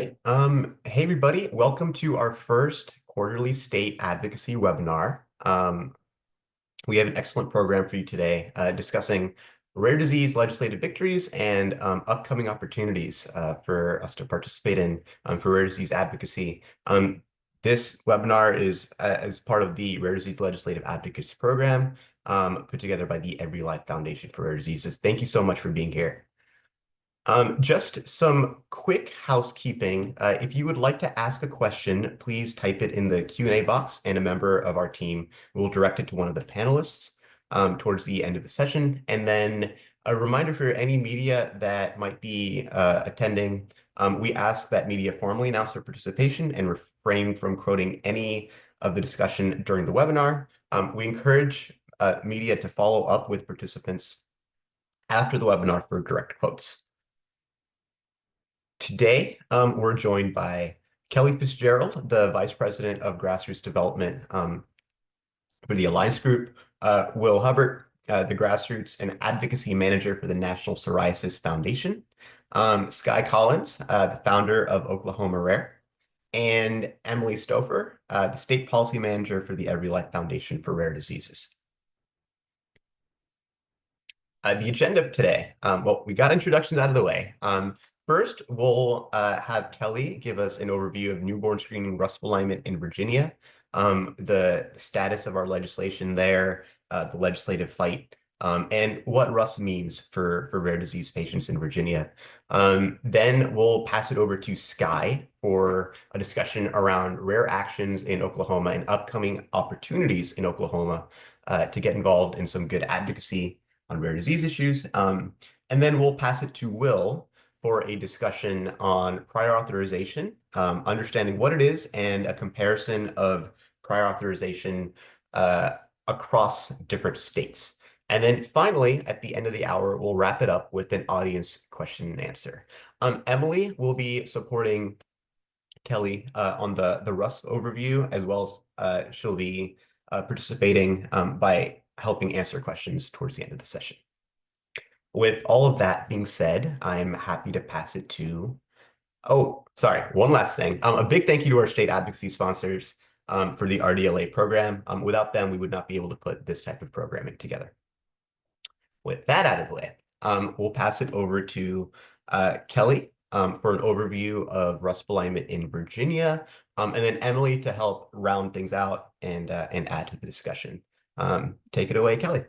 Hey everybody, welcome to our first quarterly state advocacy webinar. We have an excellent program for you today, discussing rare disease legislative victories and upcoming opportunities for us to participate in for rare disease advocacy. This webinar is as part of the Rare Disease Legislative Advocacy Program put together by the Every Life Foundation for Rare Diseases. Thank you so much for being here. Just some quick housekeeping. If you would like to ask a question, please type it in the Q&A box, and a member of our team will direct it to one of the panelists towards the end of the session. And then a reminder for any media that might be attending, we ask that media formally announce their participation and refrain from quoting any of the discussion during the webinar. We encourage media to follow up with participants after the webinar for direct quotes. Today, we're joined by Kelly Fitzgerald, the Vice President of Grassroots Development for the Alliance Group, Will Hubbard, the Grassroots and Advocacy Manager for the National Psoriasis Foundation, Sky Collins, the founder of Oklahoma Rare, and Emily Stouffer, the State Policy Manager for the Every Life Foundation for Rare Diseases. The agenda of today, well, we got introductions out of the way. First, we'll have Kelly give us an overview of newborn screening RUSP alignment in Virginia, the status of our legislation there, the legislative fight, and what RUSP means for rare disease patients in Virginia. Then we'll pass it over to Sky for a discussion around rare actions in Oklahoma and upcoming opportunities in Oklahoma to get involved in some good advocacy on rare disease issues. And then we'll pass it to Will for a discussion on prior authorization, understanding what it is, and a comparison of prior authorization across different states. And then finally, at the end of the hour, we'll wrap it up with an audience question and answer. Emily will be supporting Kelly on the RUSP overview, as well as she'll be participating by helping answer questions towards the end of the session. With all of that being said, I'm happy to pass it to, oh, sorry, one last thing. A big thank you to our state advocacy sponsors for the RDLA program. Without them, we would not be able to put this type of programming together. With that out of the way, we'll pass it over to Kelly for an overview of RUSP alignment in Virginia, and then Emily to help round things out and add to the discussion. Take it away, Kelly.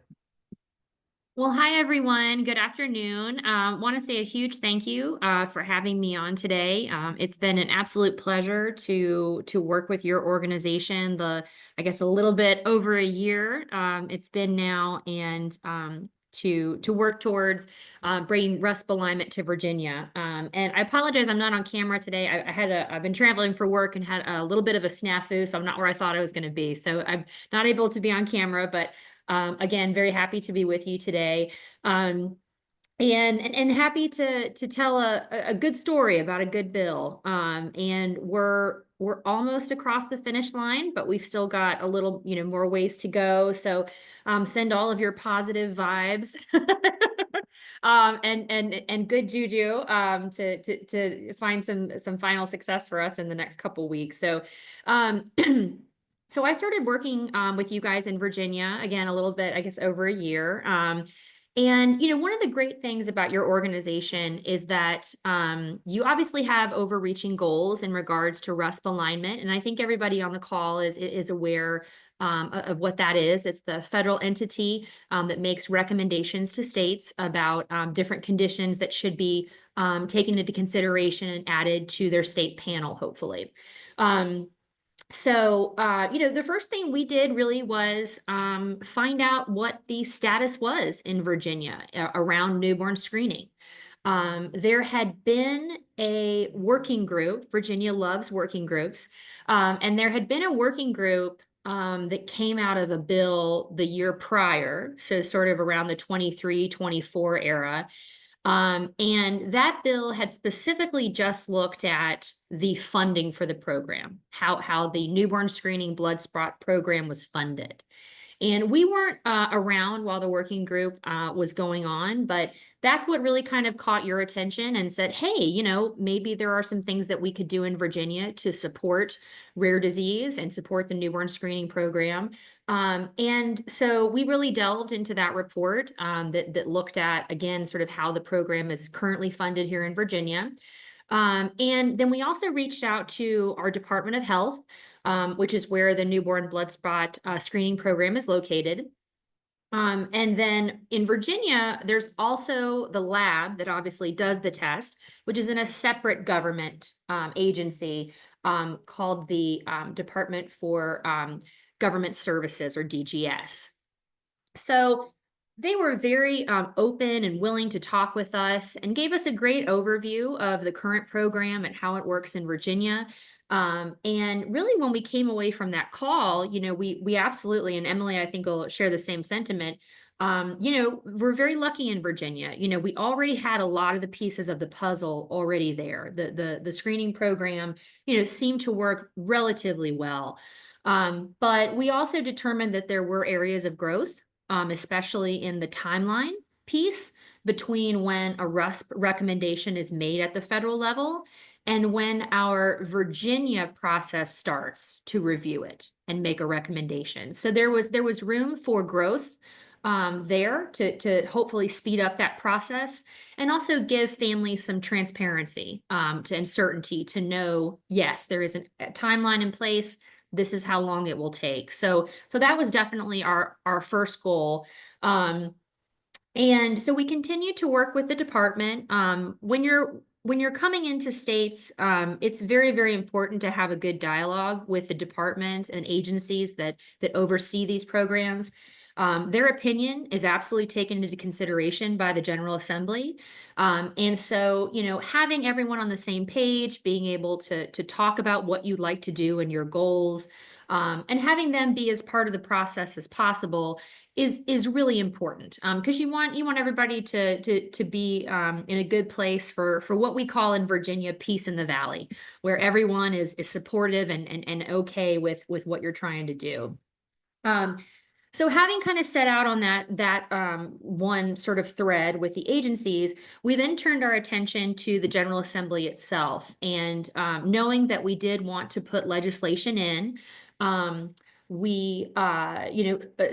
Well, hi, everyone. Good afternoon. Want to say a huge thank you for having me on today. It's been an absolute pleasure to work with your organization. I guess a little bit over a year it's been now, and to work towards bringing RUSP alignment to Virginia. And I apologize, I'm not on camera today. I've been traveling for work and had a little bit of a snafu, so I'm not where I thought I was going to be. So I'm not able to be on camera, but again, very happy to be with you today, and happy to tell a good story about a good bill. And we're almost across the finish line, but we've still got a little more ways to go. So send all of your positive vibes and good juju to find some final success for us in the next couple weeks. So So I started working with you guys in Virginia, again, a little bit, I guess, over a year. And, one of the great things about your organization is that you obviously have overreaching goals in regards to RUSP alignment. And I think everybody on the call is aware of what that is. It's the federal entity that makes recommendations to states about different conditions that should be taken into consideration and added to their state panel, hopefully. So, the first thing we did really was find out what the status was in Virginia around newborn screening. There had been a working group. Virginia loves working groups. And there had been a working group that came out of a bill the year prior, so sort of around the 23-24 era. And that bill had specifically just looked at the funding for the program, how the newborn screening blood spot program was funded. And we weren't around while the working group was going on, but that's what really kind of caught your attention and said, hey, maybe there are some things that we could do in Virginia to support rare disease and support the newborn screening program. And so we really delved into that report that looked at, again, sort of how the program is currently funded here in Virginia. And then we also reached out to our Department of Health, which is where the newborn blood spot screening program is located. And then in Virginia, there's also the lab that obviously does the test, which is in a separate government agency called the Department for Government Services, or DGS. So they were very open and willing to talk with us and gave us a great overview of the current program and how it works in Virginia. And really, when we came away from that call, we absolutely, and Emily, I think, will share the same sentiment. We're very lucky in Virginia. We already had a lot of the pieces of the puzzle already there. The screening program, seemed to work relatively well. But we also determined that there were areas of growth, especially in the timeline piece between when a RUSP recommendation is made at the federal level and when our Virginia process starts to review it and make a recommendation. So there was room for growth there to hopefully speed up that process and also give families some transparency and certainty to know, yes, there is a timeline in place. This is how long it will take. So that was definitely our first goal. And so we continue to work with the department. When you're coming into states, it's very, very important to have a good dialogue with the department and agencies that oversee these programs. Their opinion is absolutely taken into consideration by the General Assembly. And so, having everyone on the same page, being able to talk about what you'd like to do and your goals, and having them be as part of the process as possible is really important, because you want everybody to be in a good place for what we call in Virginia peace in the valley, where everyone is supportive and okay with what you're trying to do. So having kind of set out on that one sort of thread with the agencies, we then turned our attention to the General Assembly itself. And knowing that we did want to put legislation in, we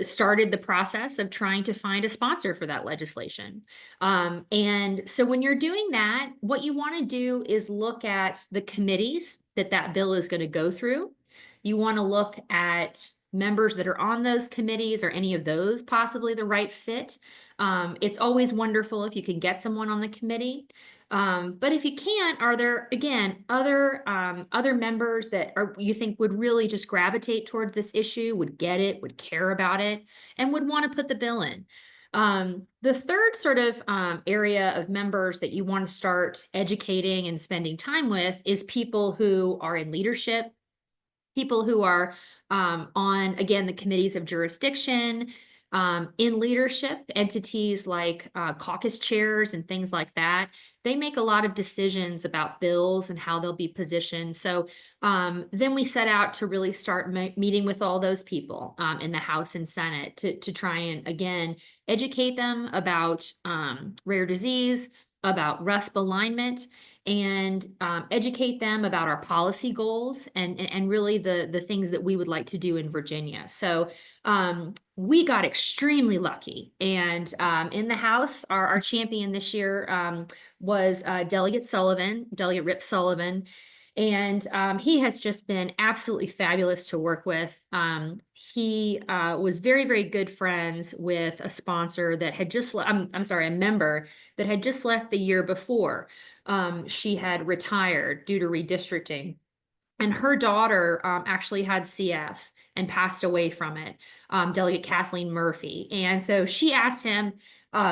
started the process of trying to find a sponsor for that legislation. And so when you're doing that, what you want to do is look at the committees that bill is going to go through. You want to look at members that are on those committees. Are any of those possibly the right fit? It's always wonderful if you can get someone on the committee. But if you can't, are there, again, other members that you think would really just gravitate towards this issue, would get it, would care about it, and would want to put the bill in? The third sort of area of members that you want to start educating and spending time with is people who are in leadership, people who are on, again, the committees of jurisdiction, in leadership, entities like caucus chairs and things like that. They make a lot of decisions about bills and how they'll be positioned. So then we set out to really start meeting with all those people in the House and Senate to try and, again, educate them about rare disease, about RUSP alignment, and educate them about our policy goals and really the things that we would like to do in Virginia. So we got extremely lucky. And in the House, our champion this year was Delegate Rip Sullivan. And he has just been absolutely fabulous to work with. He was very, very good friends with a sponsor that had just, I'm sorry, a member that had just left the year before. She had retired due to redistricting. And her daughter actually had CF and passed away from it, Delegate Kathleen Murphy. And so she asked him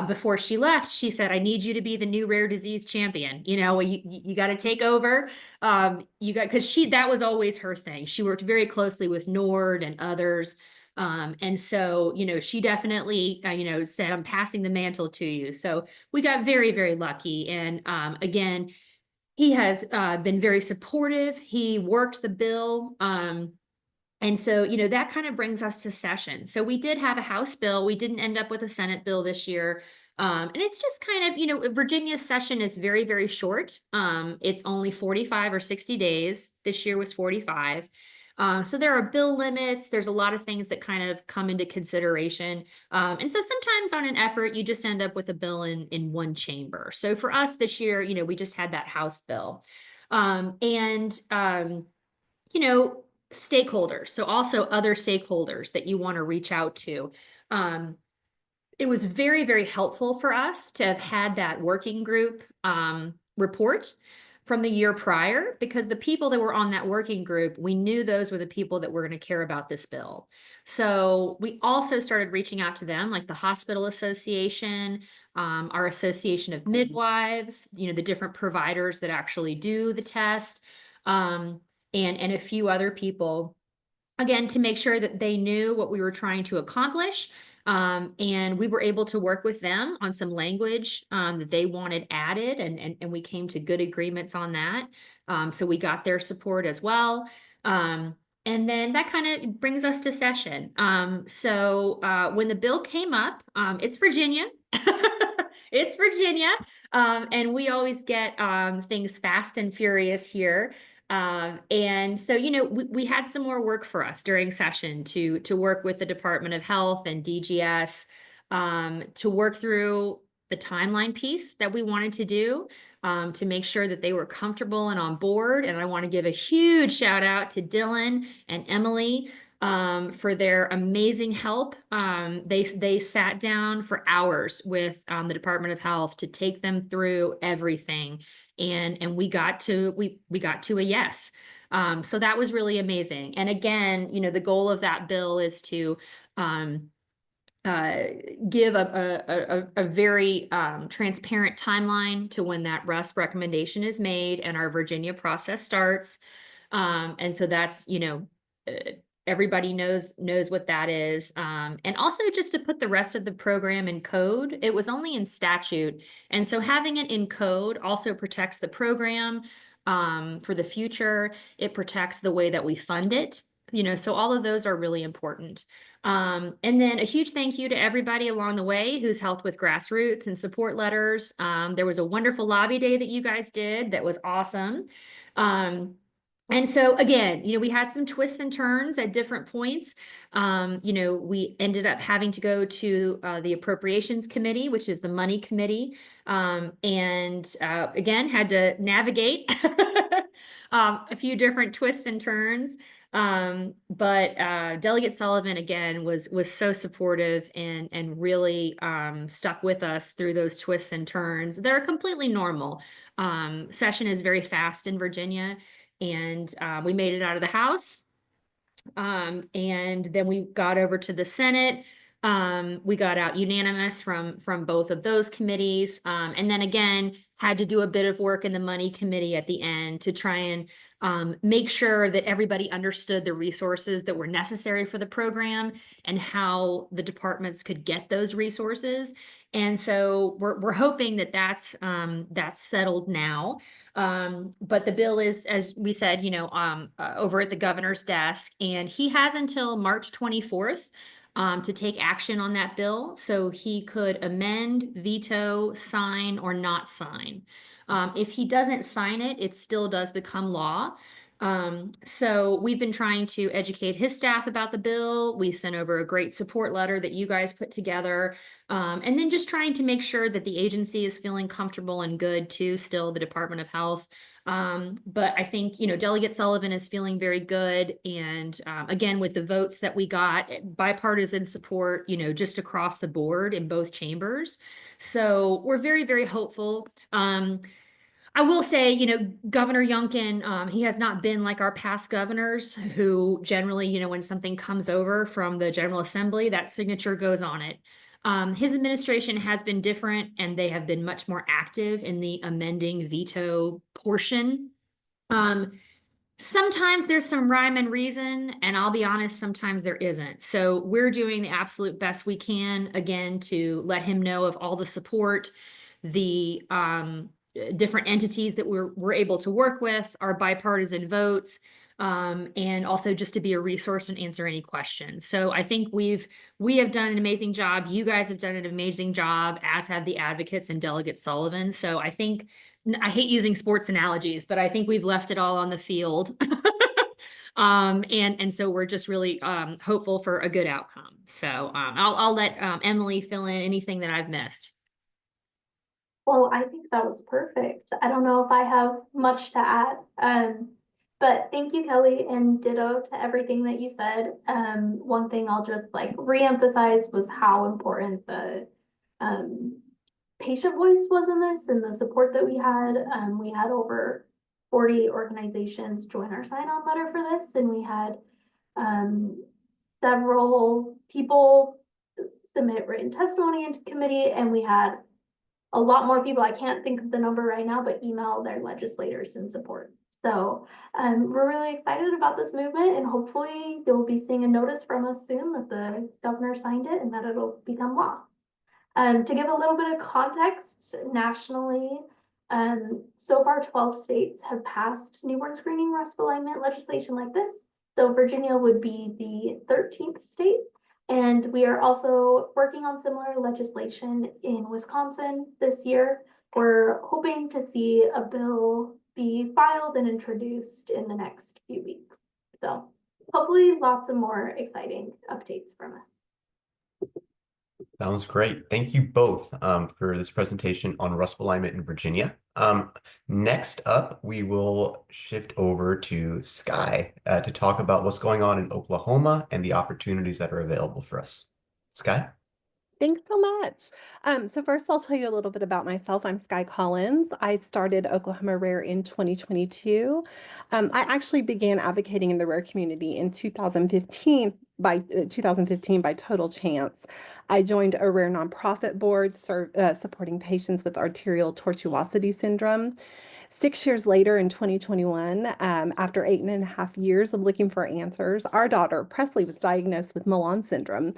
before she left, she said, I need you to be the new rare disease champion. You got to take over. Because that was always her thing. She worked very closely with Nord and others. And so, she definitely, said, I'm passing the mantle to you. So we got very, very lucky. And again, he has been very supportive. He worked the bill And so, that kind of brings us to session. So we did have a House bill. We didn't end up with a Senate bill this year. And it's just kind of, Virginia's session is very, very short. It's only 45 or 60 days. This year was 45. So there are bill limits. There's a lot of things that kind of come into consideration. And so sometimes on an effort, you just end up with a bill in one chamber. So for us this year, we just had that House bill. And you know, stakeholders. So also other stakeholders that you want to reach out to. Um, it was very, very helpful for us to have had that working group report from the year prior, because the people that were on that working group, we knew those were the people that were going to care about this bill. So we also started reaching out to them, like the Hospital Association, our Association of Midwives, the different providers that actually do the test, um, and a few other people, again, to make sure that they knew what we were trying to accomplish. And we were able to work with them on some language that they wanted added, and we came to good agreements on that. So we got their support as well. And then that kind of brings us to session. So when the bill came up, it's Virginia. It's Virginia. And we always get things fast and furious here. And so, we had some more work for us during session to work with the Department of Health and DGS, to work through the timeline piece that we wanted to do, to make sure that they were comfortable and on board. And I want to give a huge shout out to Dylan and Emily for their amazing help. They sat down for hours with the Department of Health to take them through everything, and we got to a yes. So that was really amazing. And again, the goal of that bill is to uh, give a very transparent timeline to when that RUSP recommendation is made and our Virginia process starts. And so that's, uh, everybody knows what that is. And also just to put the rest of the program in code. It was only in statute. And so having it in code also protects the program for the future. It protects the way that we fund it. So all of those are really important. And then a huge thank you to everybody along the way who's helped with grassroots and support letters. There was a wonderful lobby day that you guys did that was awesome. And so again, we had some twists and turns at different points. We ended up having to go to the Appropriations Committee, which is the money committee, and again, had to navigate a few different twists and turns. But Delegate Sullivan again was so supportive and really stuck with us through those twists and turns that are completely normal. Session is very fast in Virginia, and we made it out of the House. And then we got over to the Senate. We got out unanimous from both of those committees. And then again, had to do a bit of work in the money committee at the end to try and make sure that everybody understood the resources that were necessary for the program and how the departments could get those resources. And so we're hoping that that's settled now. But the bill is, as we said, over at the governor's desk, and he has until March 24th to take action on that bill. So he could amend, veto, sign, or not sign. If he doesn't sign it, it still does become law. So we've been trying to educate his staff about the bill. We sent over a great support letter that you guys put together. And then just trying to make sure that the agency is feeling comfortable and good too, still the Department of Health. But I think, Delegate Sullivan is feeling very good. And again, with the votes that we got, bipartisan support, just across the board in both chambers. So we're very, very hopeful. I will say, Governor Youngkin, he has not been like our past governors who generally, when something comes over from the General Assembly, that signature goes on it. His administration has been different, and they have been much more active in the amending veto portion. Sometimes there's some rhyme and reason, and I'll be honest, sometimes there isn't. So we're doing the absolute best we can, again, to let him know of all the support, the different entities that we're able to work with, our bipartisan votes, and also just to be a resource and answer any questions. So I think we have done an amazing job. You guys have done an amazing job, as have the advocates and Delegate Sullivan. So I think I hate using sports analogies, but I think we've left it all on the field. And so we're just really hopeful for a good outcome. So I'll let Emily fill in anything that I've missed. Well, I think that was perfect. I don't know if I have much to add. But thank you, Kelly, and ditto to everything that you said. One thing I'll just like reemphasize was how important the um, patient voice was in this and the support that we had. We had over 40 organizations join our sign-on letter for this, and we had um, several people submit written testimony into committee, and we had a lot more people, I can't think of the number right now, but email their legislators in support. So we're really excited about this movement, and hopefully you'll be seeing a notice from us soon that the governor signed it and that it'll become law. To give a little bit of context nationally, so far 12 states have passed newborn screening RUSP alignment legislation like this. So Virginia would be the 13th state. And we are also working on similar legislation in Wisconsin this year. We're hoping to see a bill be filed and introduced in the next few weeks. So hopefully lots of more exciting updates from us. Sounds great. Thank you both for this presentation on RUSP alignment in Virginia. Next up, we will shift over to Sky to talk about what's going on in Oklahoma and the opportunities that are available for us. Sky? Thanks so much. So first, I'll tell you a little bit about myself. I'm Sky Collins. I started Oklahoma Rare in 2022. I actually began advocating in the rare community in 2015 by total chance. I joined a rare nonprofit board supporting patients with arterial tortuosity syndrome. 6 years later, in 2021, after 8.5 years of looking for answers, our daughter, Presley, was diagnosed with Milan syndrome.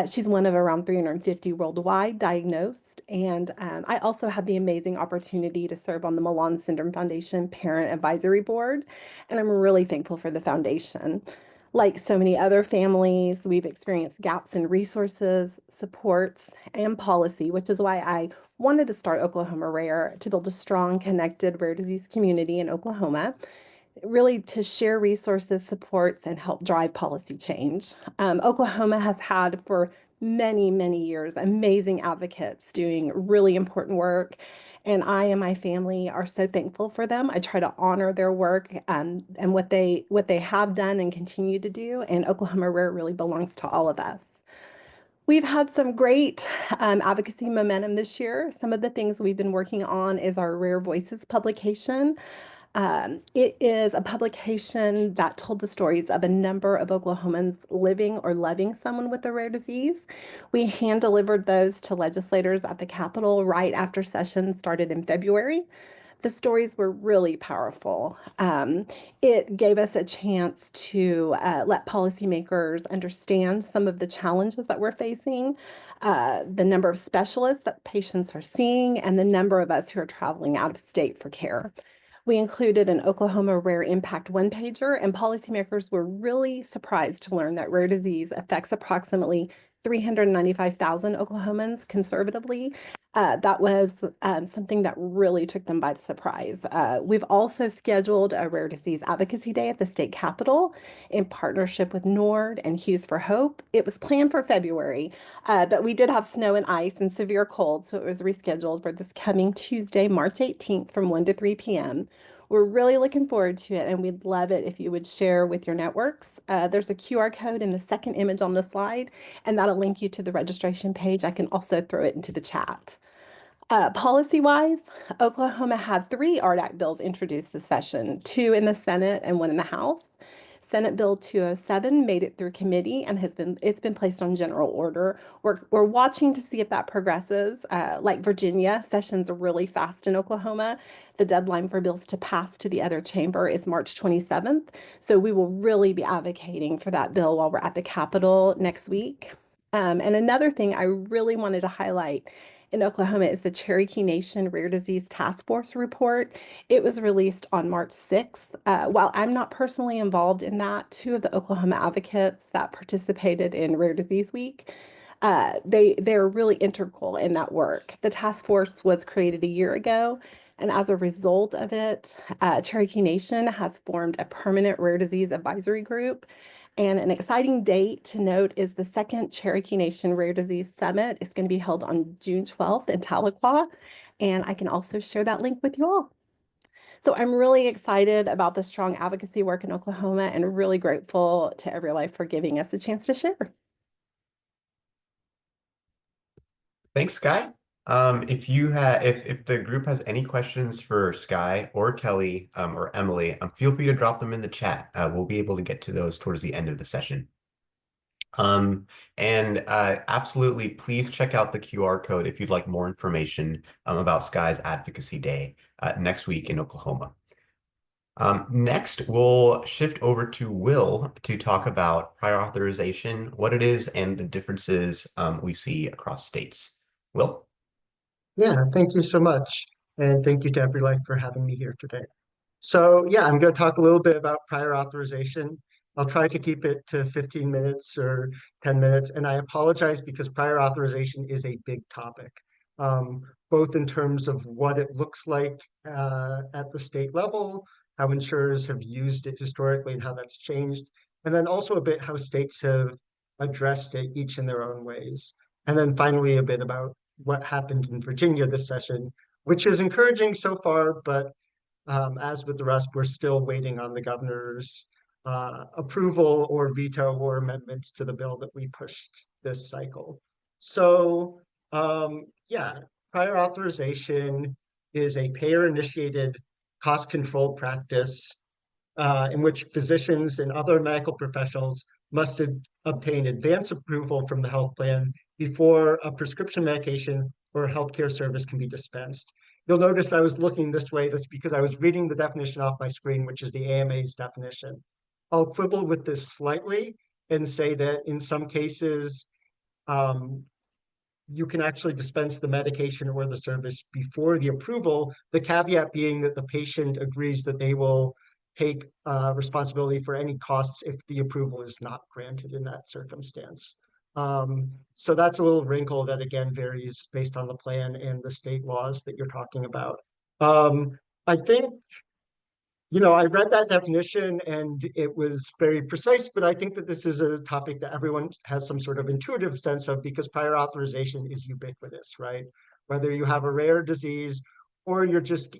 She's one of around 350 worldwide diagnosed. And I also had the amazing opportunity to serve on the Milan Syndrome Foundation Parent Advisory Board. And I'm really thankful for the foundation. Like so many other families, we've experienced gaps in resources, supports, and policy, which is why I wanted to start Oklahoma Rare to build a strong, connected rare disease community in Oklahoma, really to share resources, supports, and help drive policy change. Oklahoma has had for many, many years amazing advocates doing really important work. And I and my family are so thankful for them. I try to honor their work and what they have done and continue to do. And Oklahoma Rare really belongs to all of us. We've had some great advocacy momentum this year. Some of the things we've been working on is our Rare Voices publication. It is a publication that told the stories of a number of Oklahomans living or loving someone with a rare disease. We hand delivered those to legislators at the Capitol right after session started in February. The stories were really powerful. It gave us a chance to let policymakers understand some of the challenges that we're facing, the number of specialists that patients are seeing, and the number of us who are traveling out of state for care. We included an Oklahoma Rare Impact one-pager, and policymakers were really surprised to learn that rare disease affects approximately 395,000 Oklahomans conservatively. That was something that really took them by surprise. We've also scheduled a Rare Disease Advocacy Day at the state capitol in partnership with NORD and Hughes for Hope. It was planned for February, but we did have snow and ice and severe cold, so it was rescheduled for this coming Tuesday, March 18th from 1 to 3 p.m. We're really looking forward to it, and we'd love it if you would share with your networks. There's a QR code in the second image on the slide, and that'll link you to the registration page. I can also throw it into the chat. Policy-wise, Oklahoma had 3 RDAC bills introduced this session, 2 in the Senate and 1 in the House. Senate Bill 207 made it through committee and it's been placed on general order. We're watching to see if that progresses. Like Virginia, sessions are really fast in Oklahoma. The deadline for bills to pass to the other chamber is March 27th. So we will really be advocating for that bill while we're at the Capitol next week. And another thing I really wanted to highlight in Oklahoma is the Cherokee Nation Rare Disease Task Force report. It was released on March 6th. While I'm not personally involved in that, two of the Oklahoma advocates that participated in Rare Disease Week, they're really integral in that work. The task force was created a year ago, and as a result of it, Cherokee Nation has formed a permanent rare disease advisory group. And an exciting date to note is the second Cherokee Nation Rare Disease Summit. It's going to be held on June 12th in Tahlequah, and I can also share that link with you all. So I'm really excited about the strong advocacy work in Oklahoma and really grateful to EveryLife for giving us a chance to share. Thanks, Sky. If the group has any questions for Sky or Kelly or Emily, feel free to drop them in the chat. We'll be able to get to those towards the end of the session. Absolutely, please check out the QR code if you'd like more information about Sky's Advocacy Day next week in Oklahoma. Next, we'll shift over to Will to talk about prior authorization, what it is, and the differences we see across states. Will? Yeah, thank you so much. And thank you to EveryLife for having me here today. So yeah, I'm going to talk a little bit about prior authorization. I'll try to keep it to 15 minutes or 10 minutes. And I apologize because prior authorization is a big topic, both in terms of what it looks like at the state level, how insurers have used it historically and how that's changed, and then also a bit how states have addressed it each in their own ways. And then finally, a bit about what happened in Virginia this session, which is encouraging so far, but as with the rest, we're still waiting on the governor's approval or veto or amendments to the bill that we pushed this cycle. So yeah, prior authorization is a payer-initiated cost control practice in which physicians and other medical professionals must obtain advance approval from the health plan before a prescription medication or a healthcare service can be dispensed. You'll notice I was looking this way. That's because I was reading the definition off my screen, which is the AMA's definition. I'll quibble with this slightly and say that in some cases, you can actually dispense the medication or the service before the approval, the caveat being that the patient agrees that they will take responsibility for any costs if the approval is not granted in that circumstance. So that's a little wrinkle that again varies based on the plan and the state laws that you're talking about. I think, you know, I read that definition and it was very precise, but I think that this is a topic that everyone has some sort of intuitive sense of because prior authorization is ubiquitous, right? Whether you have a rare disease or you're just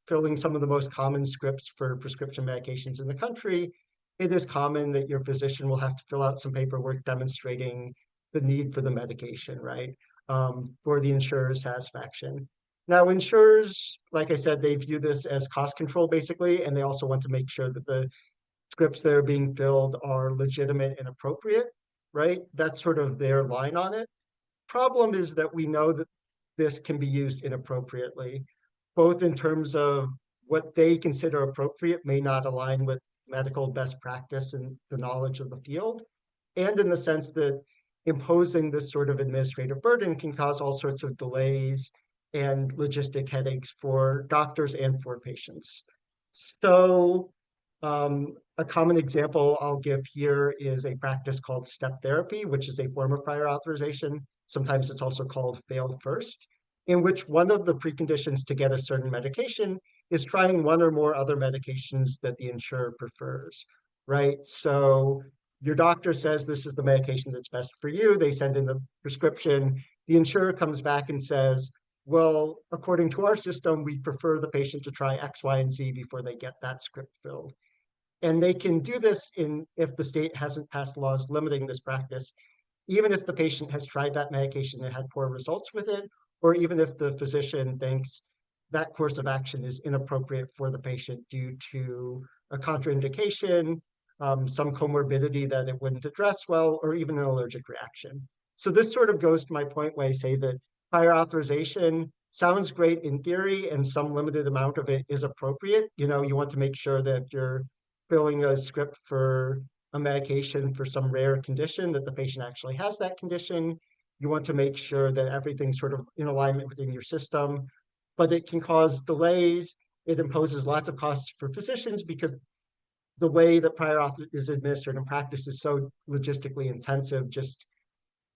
filling some of the most common scripts for prescription medications in the country, it is common that your physician will have to fill out some paperwork demonstrating the need for the medication, right? For the insurer's satisfaction. Now, insurers, like I said, they view this as cost control basically, and they also want to make sure that the scripts that are being filled are legitimate and appropriate, right? That's sort of their line on it. Problem is that we know that this can be used inappropriately, both in terms of what they consider appropriate may not align with medical best practice and the knowledge of the field, and in the sense that imposing this sort of administrative burden can cause all sorts of delays and logistic headaches for doctors and for patients. So a common example I'll give here is a practice called step therapy, which is a form of prior authorization. Sometimes it's also called fail first, in which one of the preconditions to get a certain medication is trying one or more other medications that the insurer prefers, right? So your doctor says this is the medication that's best for you. They send in the prescription. The insurer comes back and says, well, according to our system, we prefer the patient to try X, Y, and Z before they get that script filled. And they can do this if the state hasn't passed laws limiting this practice, even if the patient has tried that medication and had poor results with it, or even if the physician thinks that course of action is inappropriate for the patient due to a contraindication, some comorbidity that it wouldn't address well, or even an allergic reaction. So this sort of goes to my point where I say that prior authorization sounds great in theory, and some limited amount of it is appropriate. You know, you want to make sure that if you're filling a script for a medication for some rare condition, that the patient actually has that condition. You want to make sure that everything's sort of in alignment within your system, but it can cause delays. It imposes lots of costs for physicians because the way that prior auth is administered in practice is so logistically intensive, just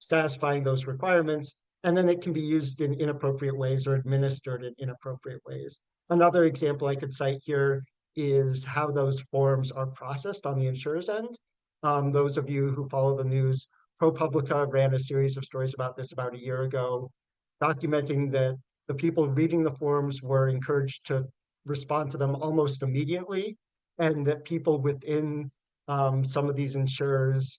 satisfying those requirements. And then it can be used in inappropriate ways or administered in inappropriate ways. Another example I could cite here is how those forms are processed on the insurer's end. Those of you who follow the news, ProPublica ran a series of stories about this about a year ago, documenting that the people reading the forms were encouraged to respond to them almost immediately, and that people within some of these insurers'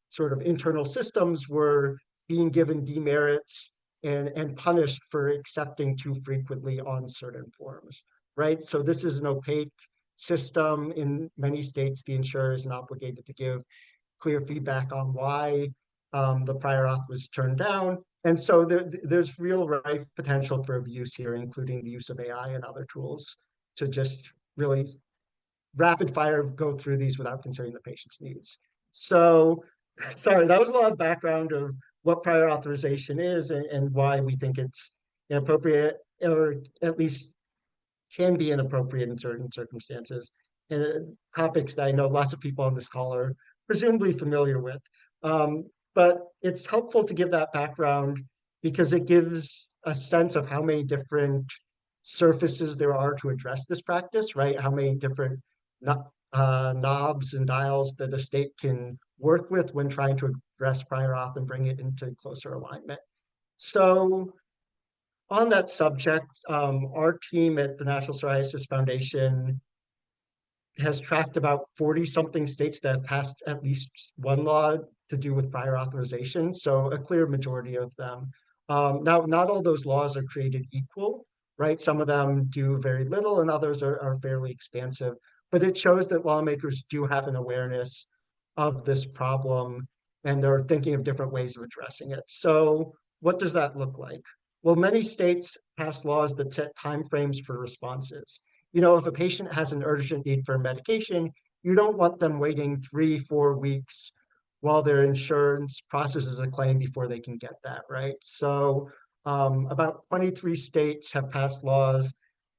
sort of internal systems were being given demerits and punished for accepting too frequently on certain forms, right? So this is an opaque system. In many states, the insurer isn't obligated to give clear feedback on why the prior auth was turned down. And so there's real rife potential for abuse here, including the use of AI and other tools to just really rapid fire go through these without considering the patient's needs. So, sorry, that was a lot of background of what prior authorization is and why we think it's inappropriate, or at least can be inappropriate in certain circumstances, and topics that I know lots of people on this call are presumably familiar with. But it's helpful to give that background because it gives a sense of how many different surfaces there are to address this practice, right? How many different knobs and dials that the state can work with when trying to address prior auth and bring it into closer alignment. So on that subject, our team at the National Psoriasis Foundation has tracked about 40 something states that have passed at least one law to do with prior authorization. So a clear majority of them. Now, not all those laws are created equal, right? Some of them do very little and others are fairly expansive, but it shows that lawmakers do have an awareness of this problem and they're thinking of different ways of addressing it. So what does that look like? Well, many states pass laws that set timeframes for responses. You know, if a patient has an urgent need for medication, you don't want them waiting 3-4 weeks while their insurance processes a claim before they can get that, right? So about 23 states have passed laws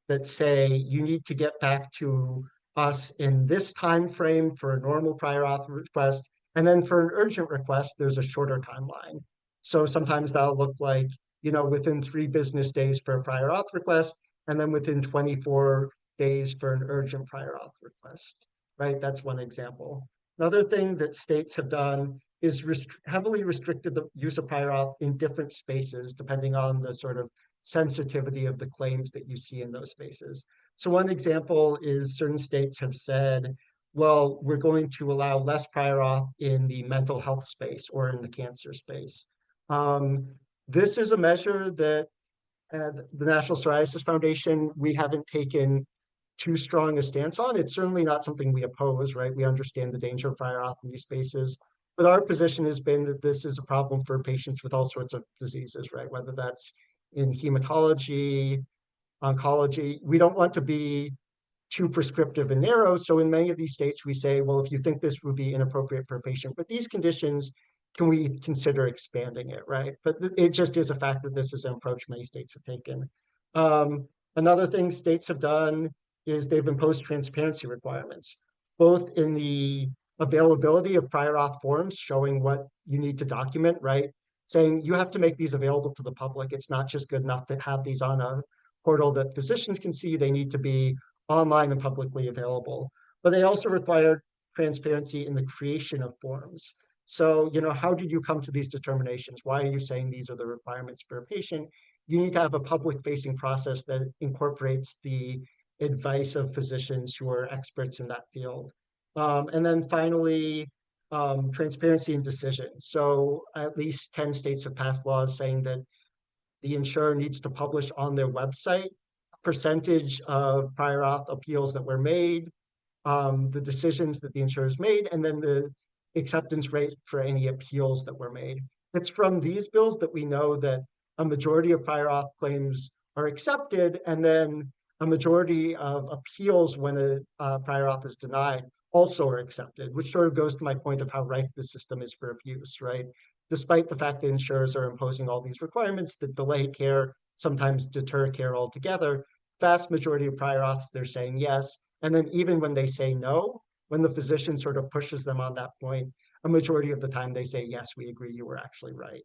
that say you need to get back to us in this time frame for a normal prior auth request, and then for an urgent request, there's a shorter timeline. So sometimes that'll look like, you know, within 3 business days for a prior auth request, and then within 24 days for an urgent prior auth request, right? That's one example. Another thing that states have done is heavily restricted the use of prior auth in different spaces, depending on the sort of sensitivity of the claims that you see in those spaces. So one example is certain states have said, well, we're going to allow less prior auth in the mental health space or in the cancer space. This is a measure that at the National Psoriasis Foundation, we haven't taken too strong a stance on. It's certainly not something we oppose, right? We understand the danger of prior auth in these spaces, but our position has been that this is a problem for patients with all sorts of diseases, right? Whether that's in hematology, oncology. We don't want to be too prescriptive and narrow. So in many of these states, we say, well, if you think this would be inappropriate for a patient with these conditions, can we consider expanding it, right? But it just is a fact that this is an approach many states have taken. Another thing states have done is they've imposed transparency requirements, both in the availability of prior auth forms showing what you need to document, right? Saying you have to make these available to the public. It's not just good enough to have these on a portal that physicians can see. They need to be online and publicly available. But they also require transparency in the creation of forms. So, you know, how did you come to these determinations? Why are you saying these are the requirements for a patient? You need to have a public-facing process that incorporates the advice of physicians who are experts in that field. And then finally, transparency in decisions. So at least 10 states have passed laws saying that the insurer needs to publish on their website a percentage of prior auth appeals that were made, the decisions that the insurers made, and then the acceptance rate for any appeals that were made. It's from these bills that we know that a majority of prior auth claims are accepted, and then a majority of appeals when a prior auth is denied also are accepted, which sort of goes to my point of how rife the system is for abuse, right? despite the fact that insurers are imposing all these requirements that delay care, sometimes deter care altogether. Vast majority of prior auths, they're saying yes. And then even when they say no, when the physician sort of pushes them on that point, a majority of the time they say, yes, we agree, you were actually right.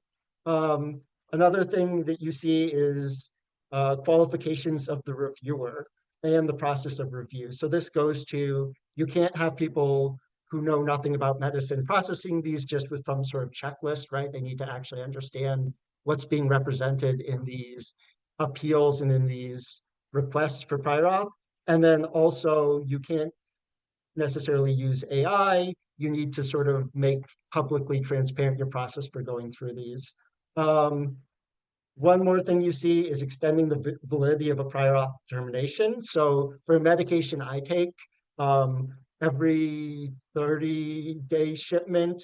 Another thing that you see is qualifications of the reviewer and the process of review. So this goes to, you can't have people who know nothing about medicine processing these just with some sort of checklist, right? They need to actually understand what's being represented in these appeals and in these requests for prior auth. And then also you can't necessarily use AI. You need to sort of make publicly transparent your process for going through these. One more thing you see is extending the validity of a prior auth determination. So for a medication I take, every 30-day shipment,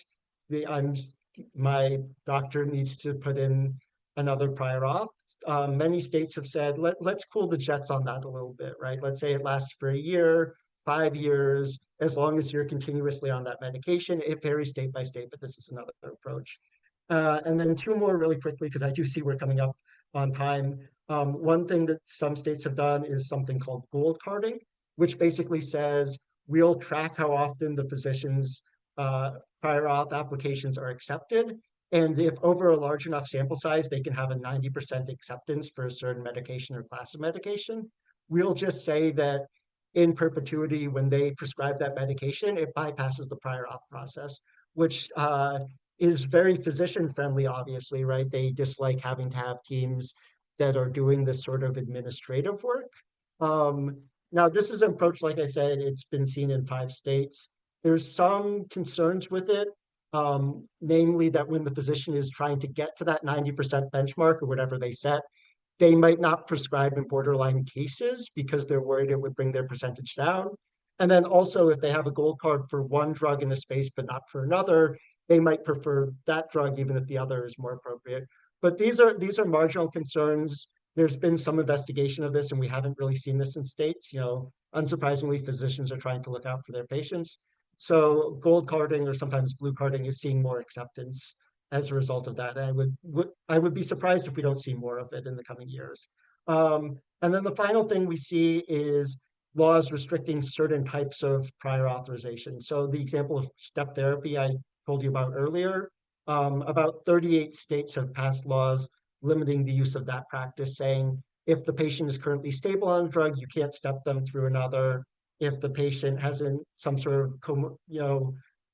my doctor needs to put in another prior auth. Many states have said, let's cool the jets on that a little bit, right? Let's say it lasts for a year, 5 years, as long as you're continuously on that medication. It varies state by state, but this is another approach. And then two more really quickly, because I do see we're coming up on time. One thing that some states have done is something called gold carding, which basically says we'll track how often the physician's prior auth applications are accepted. And if over a large enough sample size, they can have a 90% acceptance for a certain medication or class of medication. We'll just say that in perpetuity, when they prescribe that medication, it bypasses the prior auth process, which is very physician friendly, obviously, right? They dislike having to have teams that are doing this sort of administrative work. Now, this is an approach, like I said, it's been seen in 5 states. There's some concerns with it, namely that when the physician is trying to get to that 90% benchmark or whatever they set, they might not prescribe in borderline cases because they're worried it would bring their percentage down. And then also, if they have a gold card for one drug in a space but not for another, they might prefer that drug even if the other is more appropriate. But these are marginal concerns. There's been some investigation of this, and we haven't really seen this in states. You know, unsurprisingly, physicians are trying to look out for their patients. So gold carding or sometimes blue carding is seeing more acceptance as a result of that. And I would be surprised if we don't see more of it in the coming years. And then the final thing we see is laws restricting certain types of prior authorization. So the example of step therapy I told you about earlier, about 38 states have passed laws limiting the use of that practice, saying if the patient is currently stable on a drug, you can't step them through another. If the patient has some sort of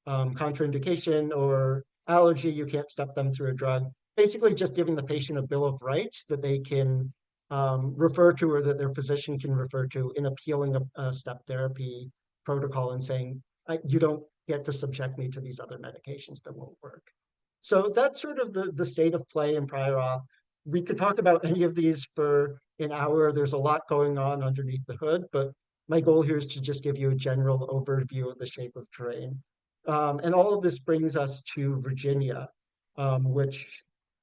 contraindication or allergy, you can't step them through a drug. Basically, just giving the patient a bill of rights that they can refer to or that their physician can refer to in appealing a step therapy protocol and saying, you don't get to subject me to these other medications that won't work. So that's sort of the state of play in prior auth. We could talk about any of these for an hour. There's a lot going on underneath the hood, but my goal here is to just give you a general overview of the shape of terrain. And all of this brings us to Virginia, which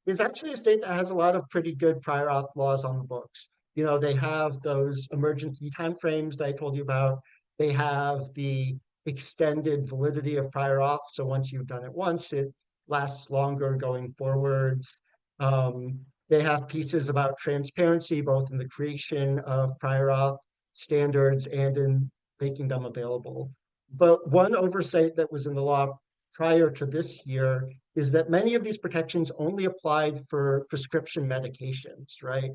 is actually a state that has a lot of pretty good prior auth laws on the books. You know, they have those emergency timeframes that I told you about. They have the extended validity of prior auth. So once you've done it once, it lasts longer going forwards. They have pieces about transparency, both in the creation of prior auth standards and in making them available. But one oversight that was in the law prior to this year is that many of these protections only applied for prescription medications, right?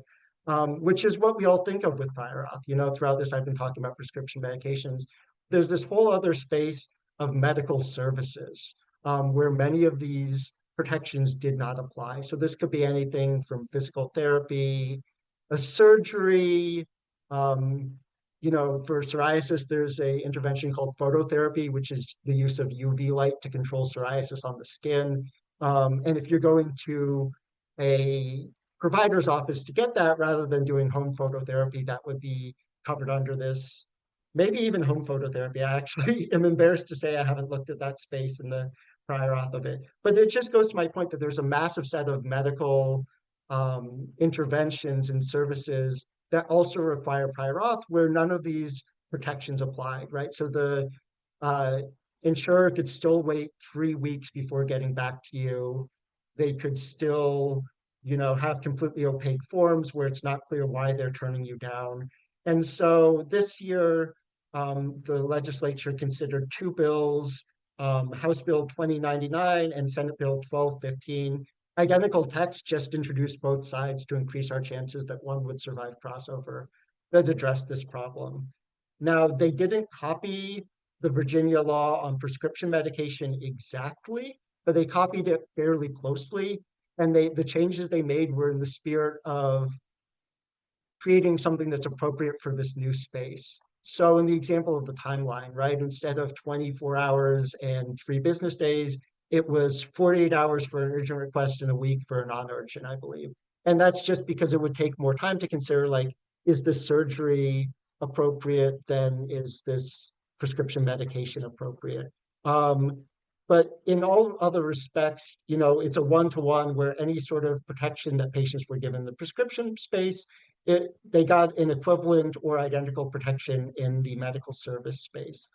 Which is what we all think of with prior auth. You know, throughout this, I've been talking about prescription medications. There's this whole other space of medical services where many of these protections did not apply. So this could be anything from physical therapy, a surgery. You know, for psoriasis, there's a intervention called phototherapy, which is the use of UV light to control psoriasis on the skin. And if you're going to a provider's office to get that rather than doing home phototherapy, that would be covered under this. Maybe even home phototherapy. I actually am embarrassed to say I haven't looked at that space in the prior auth of it. But it just goes to my point that there's a massive set of medical interventions and services that also require prior auth where none of these protections apply, right? So the insurer could still wait 3 weeks before getting back to you. they could still, have completely opaque forms where it's not clear why they're turning you down. And so this year, the legislature considered two bills, House Bill 2099 and Senate Bill 1215. Identical text, just introduced both sides to increase our chances that one would survive crossover that address this problem. Now, they didn't copy the Virginia law on prescription medication exactly, but they copied it fairly closely. And the changes they made were in the spirit of creating something that's appropriate for this new space. So in the example of the timeline, right, instead of 24 hours and 3 business days, it was 48 hours for an urgent request and a week for a non-urgent, I believe. And that's just because it would take more time to consider, like, is this surgery appropriate? Then is this prescription medication appropriate? But in all other respects, it's a one-to-one where any sort of protection that patients were given in the prescription space, they got an equivalent or identical protection in the medical service space.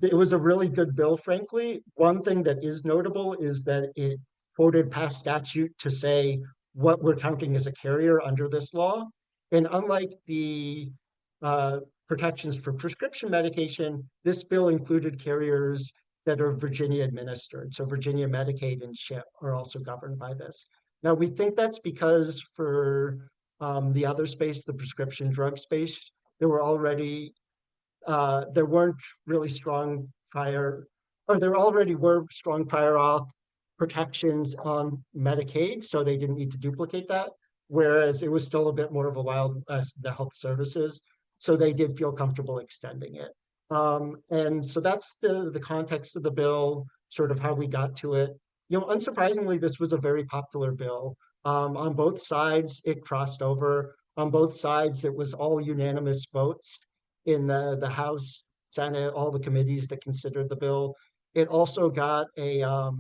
It was a really good bill, frankly. One thing that is notable is that it quoted past statute to say what we're counting as a carrier under this law. And unlike the protections for prescription medication, this bill included carriers that are Virginia administered. So Virginia Medicaid and CHIP are also governed by this. Now, we think that's because for the other space, the prescription drug space, there weren't really strong prior, or there already were strong prior auth protections on Medicaid, so they didn't need to duplicate that. Whereas it was still a bit more of a wild west, the health services, so they did feel comfortable extending it. And so that's the context of the bill, sort of how we got to it. Unsurprisingly, this was a very popular bill. On both sides, it crossed over. On both sides, it was all unanimous votes in the House, Senate, all the committees that considered the bill. It also got a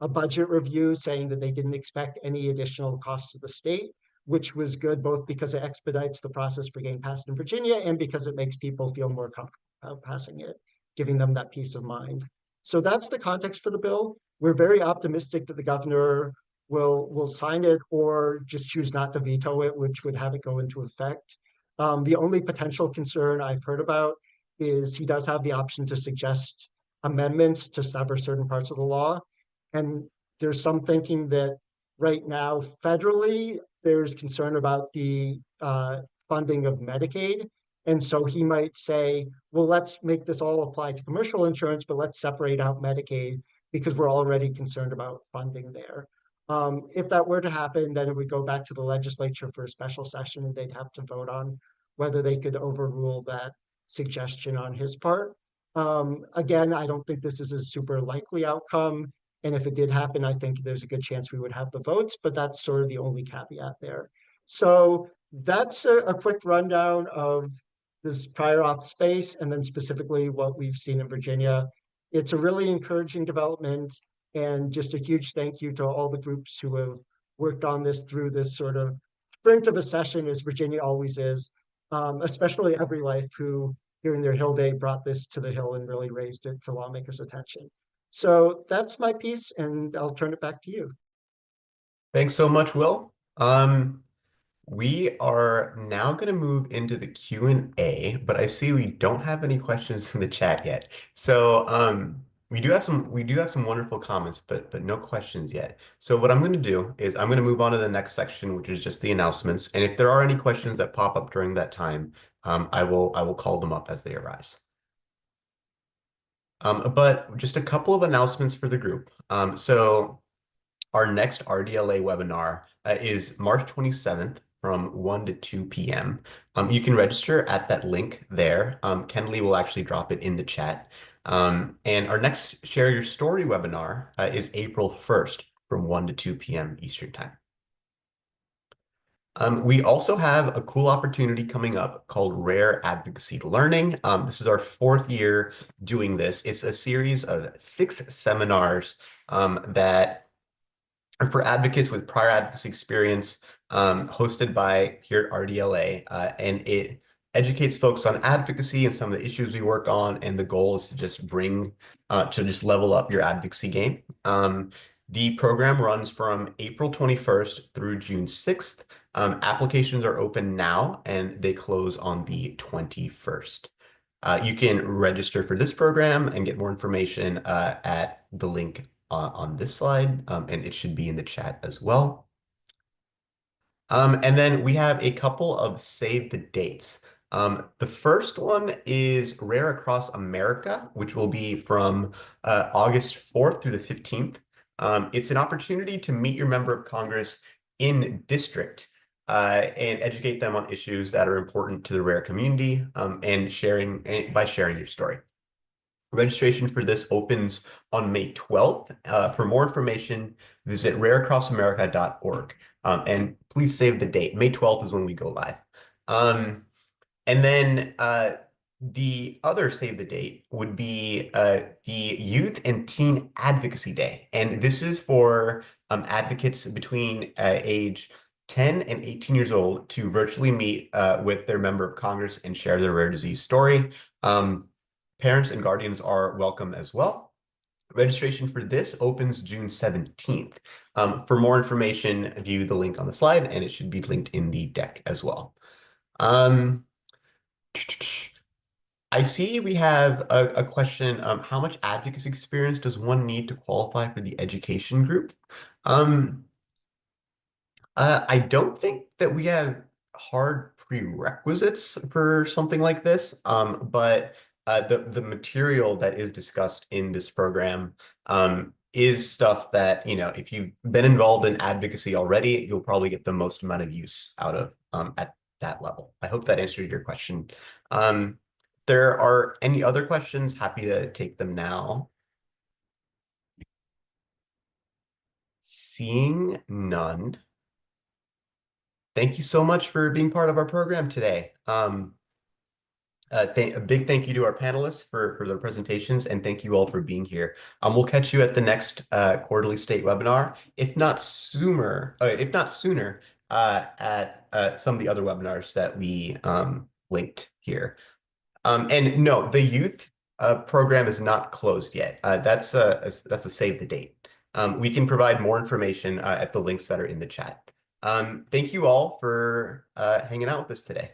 budget review saying that they didn't expect any additional costs to the state, which was good both because it expedites the process for getting passed in Virginia and because it makes people feel more comfortable passing it, giving them that peace of mind. So that's the context for the bill. We're very optimistic that the governor will sign it or just choose not to veto it, which would have it go into effect. The only potential concern I've heard about is he does have the option to suggest amendments to sever certain parts of the law. And there's some thinking that right now, federally, there's concern about the funding of Medicaid. And so he might say, well, let's make this all apply to commercial insurance, but let's separate out Medicaid because we're already concerned about funding there. If that were to happen, then it would go back to the legislature for a special session and they'd have to vote on whether they could overrule that suggestion on his part. Again, I don't think this is a super likely outcome. And if it did happen, I think there's a good chance we would have the votes, but that's sort of the only caveat there. So that's a quick rundown of this prior auth space and then specifically what we've seen in Virginia. It's a really encouraging development and just a huge thank you to all the groups who have worked on this through this sort of sprint of a session as Virginia always is, especially EveryLife who during their Hill Day brought this to the Hill and really raised it to lawmakers' attention. So that's my piece, and I'll turn it back to you. Thanks so much, Will. We are now going to move into the Q&A, but I see we don't have any questions in the chat yet. So we do have some wonderful comments, but no questions yet. So what I'm going to do is I'm going to move on to the next section, which is just the announcements. And if there are any questions that pop up during that time, I will call them up as they arise. But just a couple of announcements for the group. So our next RDLA webinar is March 27th from 1 to 2 p.m. You can register at that link there. Kenley will actually drop it in the chat. And our next Share Your Story webinar is April 1st from 1 to 2 p.m. Eastern Time. We also have a cool opportunity coming up called Rare Advocacy Learning. This is our 4th year doing this. It's a series of 6 seminars that are for advocates with prior advocacy experience, hosted by here at RDLA, and it educates folks on advocacy and some of the issues we work on, and the goal is to just level up your advocacy game. The program runs from April 21st through June 6th. Applications are open now and they close on the 21st. You can register for this program and get more information at the link on this slide, and it should be in the chat as well. And then we have a couple of save the dates. The first one is Rare Across America, which will be from August 4th through the 15th. It's an opportunity to meet your member of Congress in district and educate them on issues that are important to the rare community by sharing your story. Registration for this opens on May 12th. For more information, visit rareacrossamerica.org. And please save the date. May 12th is when we go live. And then the other save the date would be the Youth and Teen Advocacy Day. And this is for advocates between age 10 and 18 years old to virtually meet with their member of Congress and share their rare disease story. Parents and guardians are welcome as well. Registration for this opens June 17th. For more information, view the link on the slide, and it should be linked in the deck as well. I see we have a question. How much advocacy experience does one need to qualify for the education group? I don't think that we have hard prerequisites for something like this, but the material that is discussed in this program is stuff that, if you've been involved in advocacy already, you'll probably get the most amount of use out of at that level. I hope that answered your question. There are any other questions? Happy to take them now. Seeing none. Thank you so much for being part of our program today. A big thank you to our panelists for their presentations, and thank you all for being here. We'll catch you at the next quarterly state webinar, if not sooner, at some of the other webinars that we linked here. And no, the youth program is not closed yet. That's a save the date. We can provide more information at the links that are in the chat. Thank you all for hanging out with us today.